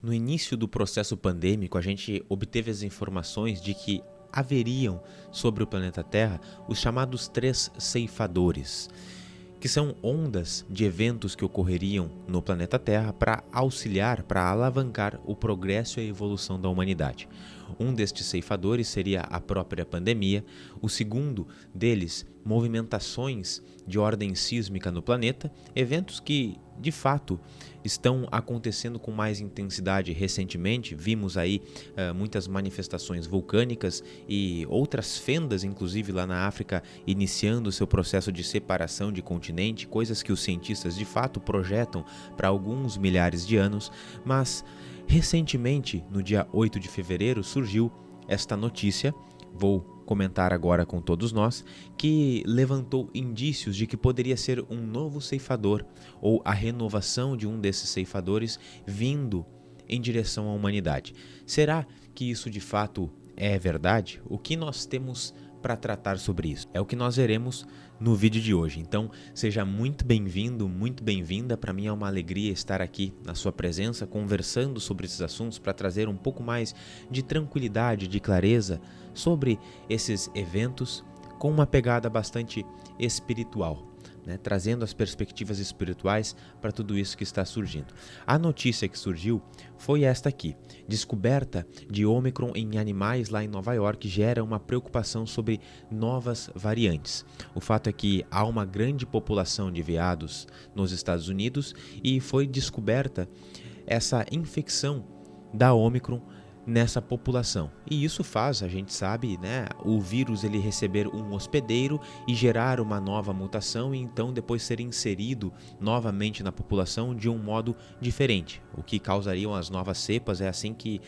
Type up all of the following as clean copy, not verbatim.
No início do processo pandêmico, a gente obteve as informações de que haveriam sobre o planeta Terra os chamados três ceifadores, que são ondas de eventos que ocorreriam no planeta Terra para auxiliar, para alavancar o progresso e a evolução da humanidade. Um destes ceifadores seria a própria pandemia, o segundo deles, movimentações de ordem sísmica no planeta, eventos que, de fato, estão acontecendo com mais intensidade recentemente. Vimos aí muitas manifestações vulcânicas e outras fendas, inclusive lá na África, iniciando seu processo de separação de continente, coisas que os cientistas de fato projetam para alguns milhares de anos, mas recentemente, no dia 8 de fevereiro, surgiu esta notícia, vou comentar agora com todos nós, que levantou indícios de que poderia ser um novo ceifador ou a renovação de um desses ceifadores vindo em direção à humanidade. Será que isso de fato é verdade? O que nós temos para tratar sobre isso? É o que nós veremos no vídeo de hoje. Então, seja muito bem-vindo, muito bem-vinda. Para mim é uma alegria estar aqui na sua presença, conversando sobre esses assuntos para trazer um pouco mais de tranquilidade, de clareza sobre esses eventos com uma pegada bastante espiritual, né? Trazendo as perspectivas espirituais para tudo isso que está surgindo. A notícia que surgiu foi esta aqui: descoberta de Ômicron em animais lá em Nova York gera uma preocupação sobre novas variantes. O fato é que há uma grande população de veados nos Estados Unidos e foi descoberta essa infecção da Ômicron nessa população. E isso faz, a gente sabe, né, o vírus ele receber um hospedeiro e gerar uma nova mutação e então depois ser inserido novamente na população de um modo diferente, o que causariam as novas cepas. É assim que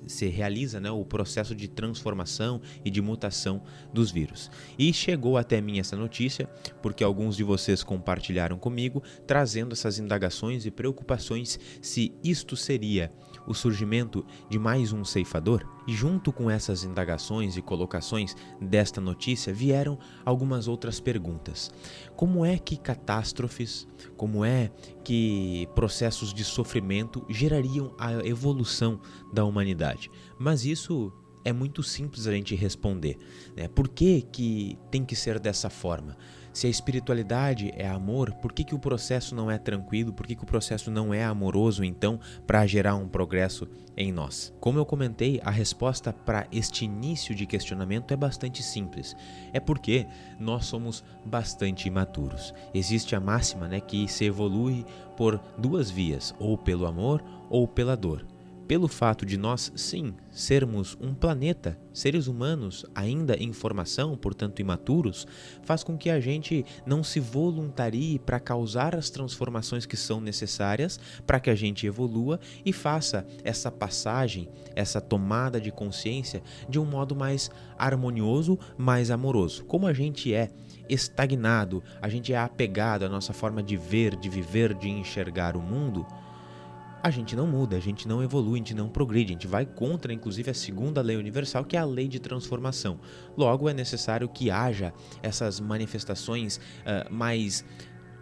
se realiza, né, o processo de transformação e de mutação dos vírus. E chegou até mim essa notícia porque alguns de vocês compartilharam comigo, trazendo essas indagações e preocupações se isto seria o surgimento de mais um ceifador. E junto com essas indagações e colocações desta notícia vieram algumas outras perguntas. Como é que catástrofes, como é que processos de sofrimento gerariam a evolução da humanidade? Mas isso é muito simples a gente responder, né? Por que tem que ser dessa forma? Se a espiritualidade é amor, por que o processo não é tranquilo? Por que o processo não é amoroso, então, para gerar um progresso em nós? Como eu comentei, a resposta para este início de questionamento é bastante simples. É porque nós somos bastante imaturos. Existe a máxima, né, que se evolui por duas vias, ou pelo amor ou pela dor. Pelo fato de nós, sim, sermos um planeta, seres humanos ainda em formação, portanto imaturos, faz com que a gente não se voluntarie para causar as transformações que são necessárias para que a gente evolua e faça essa passagem, essa tomada de consciência de um modo mais harmonioso, mais amoroso. Como a gente é estagnado, a gente é apegado à nossa forma de ver, de viver, de enxergar o mundo, a gente não muda, a gente não evolui, a gente não progride, a gente vai contra, inclusive, a segunda lei universal, que é a lei de transformação. Logo, é necessário que haja essas manifestações mais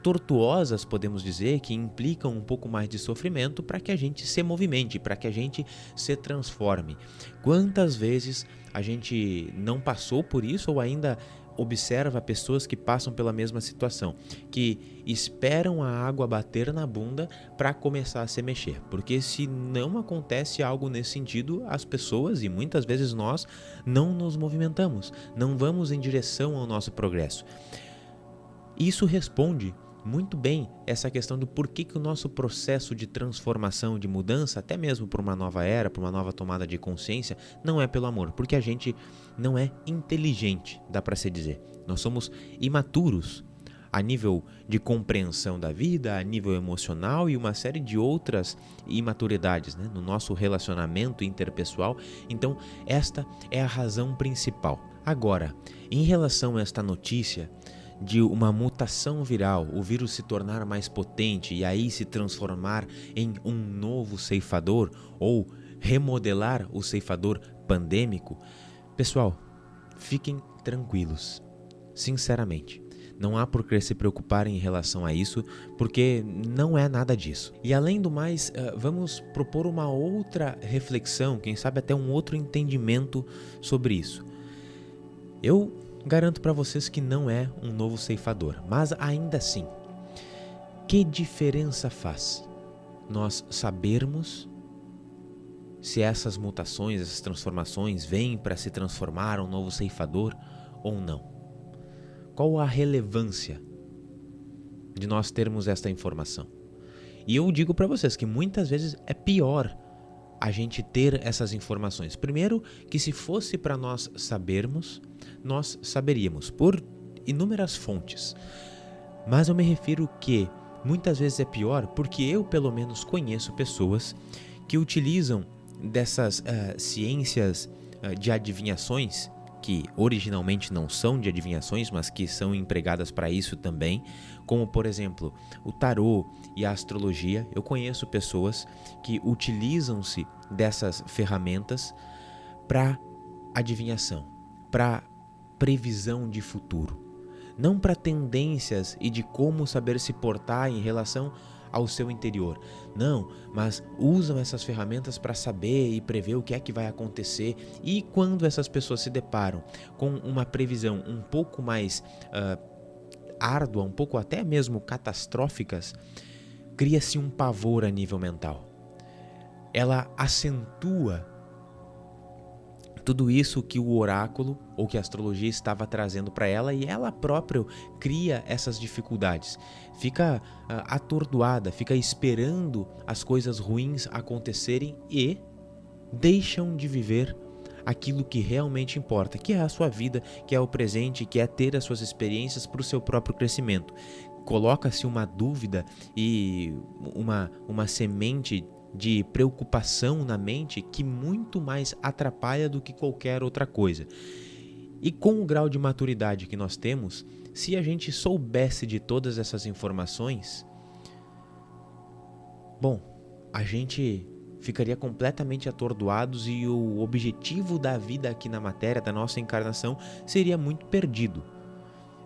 tortuosas, podemos dizer, que implicam um pouco mais de sofrimento para que a gente se movimente, para que a gente se transforme. Quantas vezes a gente não passou por isso ou ainda observa pessoas que passam pela mesma situação, que esperam a água bater na bunda para começar a se mexer, porque se não acontece algo nesse sentido, as pessoas e muitas vezes nós não nos movimentamos, não vamos em direção ao nosso progresso. Isso responde muito bem essa questão do porquê que o nosso processo de transformação, de mudança, até mesmo para uma nova era, para uma nova tomada de consciência, não é pelo amor, porque a gente não é inteligente, dá para se dizer. Nós somos imaturos a nível de compreensão da vida, a nível emocional e uma série de outras imaturidades, né, no nosso relacionamento interpessoal. Então, esta é a razão principal. Agora, em relação a esta notícia de uma mutação viral, o vírus se tornar mais potente e aí se transformar em um novo ceifador ou remodelar o ceifador pandêmico, pessoal, fiquem tranquilos, sinceramente. Não há por que se preocupar em relação a isso, porque não é nada disso. E além do mais, vamos propor uma outra reflexão, quem sabe até um outro entendimento sobre isso. Eu garanto para vocês que não é um novo ceifador, mas ainda assim, que diferença faz nós sabermos se essas mutações, essas transformações vêm para se transformar um novo ceifador ou não? Qual a relevância de nós termos esta informação? E eu digo para vocês que muitas vezes é pior a gente ter essas informações. Primeiro, que se fosse para nós sabermos, nós saberíamos por inúmeras fontes. Mas eu me refiro que muitas vezes é pior porque eu, pelo menos, conheço pessoas que utilizam dessas ciências de adivinhações, que originalmente não são de adivinhações, mas que são empregadas para isso também, como, por exemplo, o tarô e a astrologia. Eu conheço pessoas que utilizam-se dessas ferramentas para adivinhação, para previsão de futuro, não para tendências e de como saber se portar em relação ao seu interior. Não, mas usam essas ferramentas para saber e prever o que é que vai acontecer. E quando essas pessoas se deparam com uma previsão um pouco mais árdua, um pouco até mesmo catastróficas, cria-se um pavor a nível mental. Ela acentua tudo isso que o oráculo ou que a astrologia estava trazendo para ela, e ela própria cria essas dificuldades. Fica atordoada, fica esperando as coisas ruins acontecerem e deixam de viver aquilo que realmente importa, que é a sua vida, que é o presente, que é ter as suas experiências para o seu próprio crescimento. Coloca-se uma dúvida e uma semente de preocupação na mente que muito mais atrapalha do que qualquer outra coisa. E com o grau de maturidade que nós temos, se a gente soubesse de todas essas informações, bom, a gente ficaria completamente atordoados e o objetivo da vida aqui na matéria, da nossa encarnação, seria muito perdido.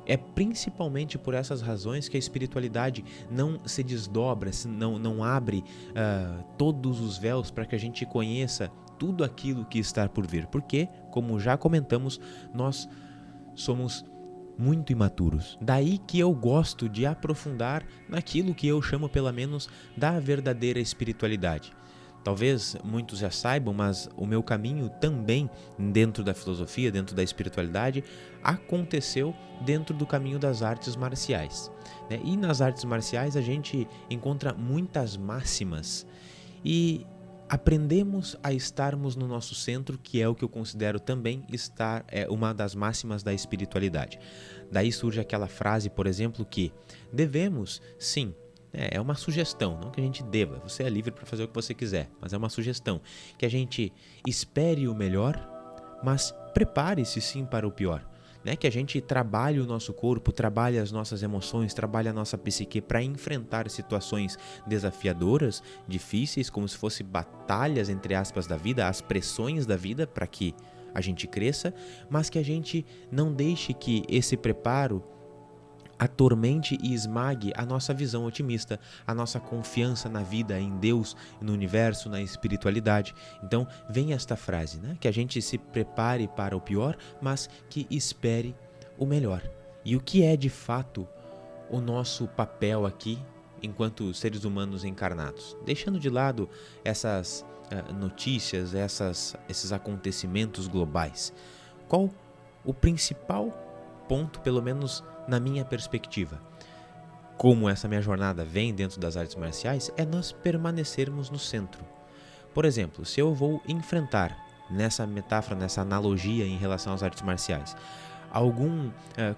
É principalmente por essas razões que a espiritualidade não se desdobra, não abre todos os véus para que a gente conheça tudo aquilo que está por vir. Porque, como já comentamos, nós somos muito imaturos. Daí que eu gosto de aprofundar naquilo que eu chamo, pelo menos, da verdadeira espiritualidade. Talvez muitos já saibam, mas o meu caminho também dentro da filosofia, dentro da espiritualidade, aconteceu dentro do caminho das artes marciais, né? E nas artes marciais a gente encontra muitas máximas e aprendemos a estarmos no nosso centro, que é o que eu considero também estar uma das máximas da espiritualidade. Daí surge aquela frase, por exemplo, que devemos, sim, é uma sugestão, não que a gente deva, você é livre para fazer o que você quiser, mas é uma sugestão, que a gente espere o melhor, mas prepare-se sim para o pior, né? Que a gente trabalhe o nosso corpo, trabalhe as nossas emoções, trabalhe a nossa psique para enfrentar situações desafiadoras, difíceis, como se fossem batalhas, entre aspas, da vida, as pressões da vida para que a gente cresça, mas que a gente não deixe que esse preparo atormente e esmague a nossa visão otimista, a nossa confiança na vida, em Deus, no universo, na espiritualidade. Então, vem esta frase, né? Que a gente se prepare para o pior, mas que espere o melhor. E o que é, de fato, o nosso papel aqui, enquanto seres humanos encarnados? Deixando de lado essas notícias, esses acontecimentos globais. Qual o principal ponto, pelo menos na minha perspectiva, como essa minha jornada vem dentro das artes marciais, é nós permanecermos no centro. Por exemplo, se eu vou enfrentar, nessa metáfora, nessa analogia em relação às artes marciais, algum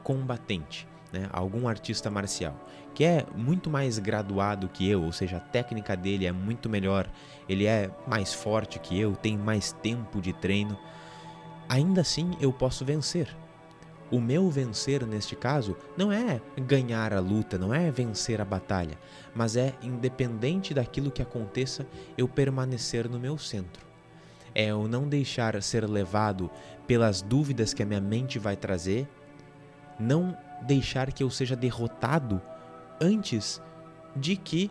combatente, né, algum artista marcial, que é muito mais graduado que eu, ou seja, a técnica dele é muito melhor, ele é mais forte que eu, tem mais tempo de treino, ainda assim eu posso vencer. O meu vencer, neste caso, não é ganhar a luta, não é vencer a batalha, mas é, independente daquilo que aconteça, eu permanecer no meu centro. É eu não deixar ser levado pelas dúvidas que a minha mente vai trazer, não deixar que eu seja derrotado antes de que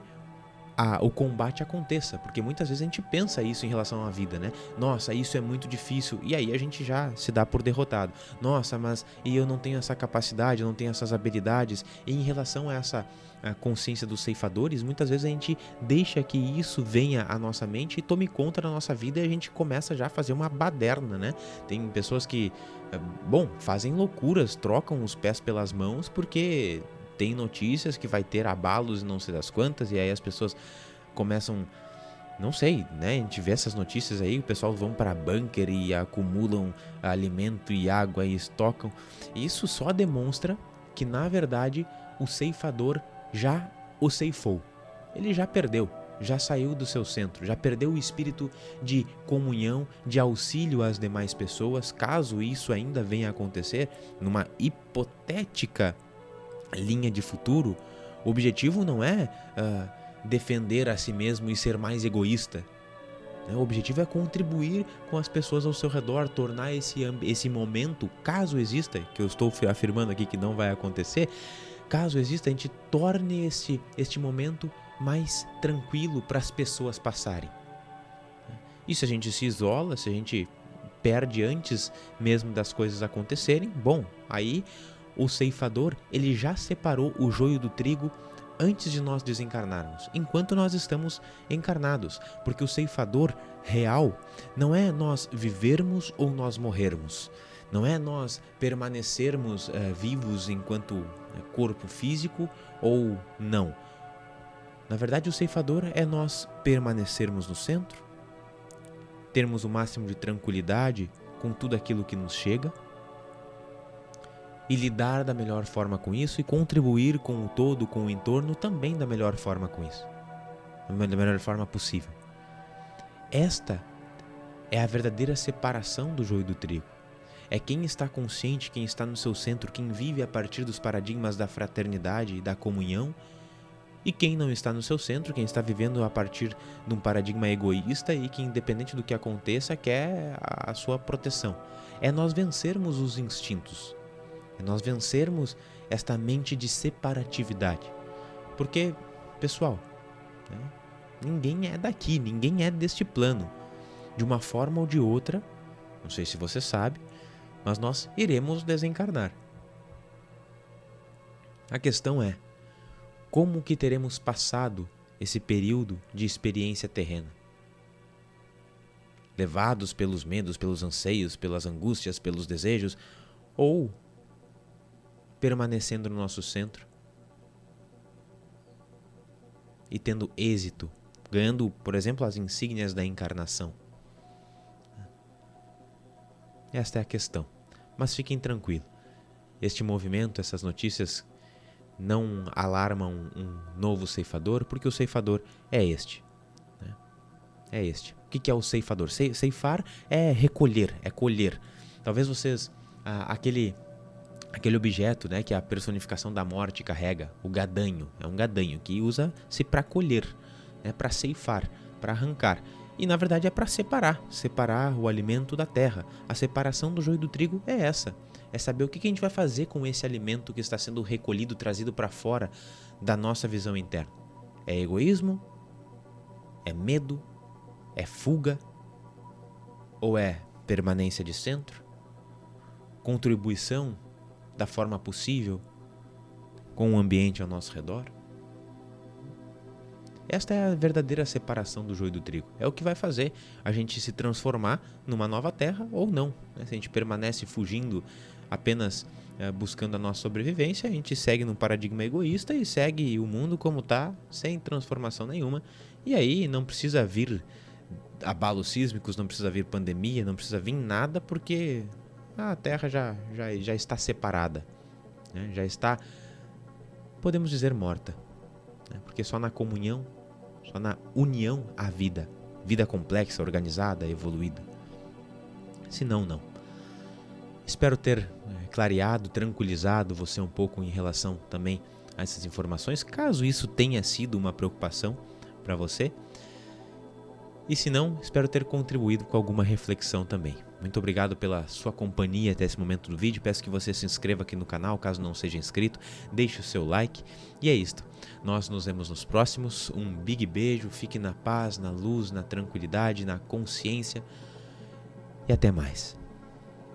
o combate aconteça, porque muitas vezes a gente pensa isso em relação à vida, né? Nossa, isso é muito difícil, e aí a gente já se dá por derrotado. Nossa, mas e eu não tenho essa capacidade, eu não tenho essas habilidades. E em relação a essa consciência dos ceifadores, muitas vezes a gente deixa que isso venha à nossa mente e tome conta da nossa vida e a gente começa já a fazer uma baderna, né? Tem pessoas que, fazem loucuras, trocam os pés pelas mãos porque tem notícias que vai ter abalos e não sei das quantas, e aí as pessoas começam, não sei, né? A gente vê essas notícias aí, o pessoal vão para bunker e acumulam alimento e água e estocam. Isso só demonstra que, na verdade, o ceifador já o ceifou. Ele já perdeu, já saiu do seu centro, já perdeu o espírito de comunhão, de auxílio às demais pessoas, caso isso ainda venha a acontecer, numa hipotética linha de futuro. O objetivo não é defender a si mesmo e ser mais egoísta. O objetivo é contribuir com as pessoas ao seu redor, tornar esse momento, caso exista, que eu estou afirmando aqui que não vai acontecer, caso exista, a gente torne este momento mais tranquilo para as pessoas passarem. E se a gente se isola, se a gente perde antes mesmo das coisas acontecerem, bom, aí o ceifador, ele já separou o joio do trigo antes de nós desencarnarmos, enquanto nós estamos encarnados, porque o ceifador real não é nós vivermos ou nós morrermos, não é nós permanecermos vivos enquanto corpo físico ou não. Na verdade, o ceifador é nós permanecermos no centro, termos o máximo de tranquilidade com tudo aquilo que nos chega, e lidar da melhor forma com isso e contribuir com o todo, com o entorno também da melhor forma com isso, da melhor forma possível. Esta é a verdadeira separação do joio do trigo. É quem está consciente, quem está no seu centro, quem vive a partir dos paradigmas da fraternidade e da comunhão, e quem não está no seu centro, quem está vivendo a partir de um paradigma egoísta e que, independente do que aconteça, quer a sua proteção. É nós vencermos os instintos. É nós vencermos esta mente de separatividade. Porque, pessoal, ninguém é daqui, ninguém é deste plano. De uma forma ou de outra, não sei se você sabe, mas nós iremos desencarnar. A questão é, como que teremos passado esse período de experiência terrena? Levados pelos medos, pelos anseios, pelas angústias, pelos desejos, ou permanecendo no nosso centro e tendo êxito, ganhando, por exemplo, as insígnias da encarnação? Esta é a questão. Mas fiquem tranquilos, este movimento, essas notícias não alarmam um novo ceifador, porque o ceifador é este. É este. O que é o ceifador? Ceifar é recolher, é colher. Talvez vocês, aquele objeto, né, que a personificação da morte carrega, o gadanho, é um gadanho que usa-se para colher, para ceifar, para arrancar. E na verdade é para separar o alimento da terra. A separação do joio do trigo é essa. É saber o que a gente vai fazer com esse alimento que está sendo recolhido, trazido para fora da nossa visão interna. É egoísmo? É medo? É fuga? Ou é permanência de centro? Contribuição da forma possível com o ambiente ao nosso redor? Esta é a verdadeira separação do joio do trigo. É o que vai fazer a gente se transformar numa nova terra ou não. Se a gente permanece fugindo, apenas buscando a nossa sobrevivência, a gente segue num paradigma egoísta e segue o mundo como está, sem transformação nenhuma. E aí não precisa vir abalos sísmicos, não precisa vir pandemia, não precisa vir nada, porque a terra já está separada, já está, podemos dizer, morta. Porque só na comunhão, só na união há vida complexa, organizada, evoluída. Se não, não. Espero ter clareado, tranquilizado você um pouco em relação também a essas informações, caso isso tenha sido uma preocupação para você. E se não, espero ter contribuído com alguma reflexão também. Muito obrigado pela sua companhia até esse momento do vídeo. Peço que você se inscreva aqui no canal, caso não seja inscrito. Deixe o seu like. E é isto. Nós nos vemos nos próximos. Um big beijo. Fique na paz, na luz, na tranquilidade, na consciência. E até mais.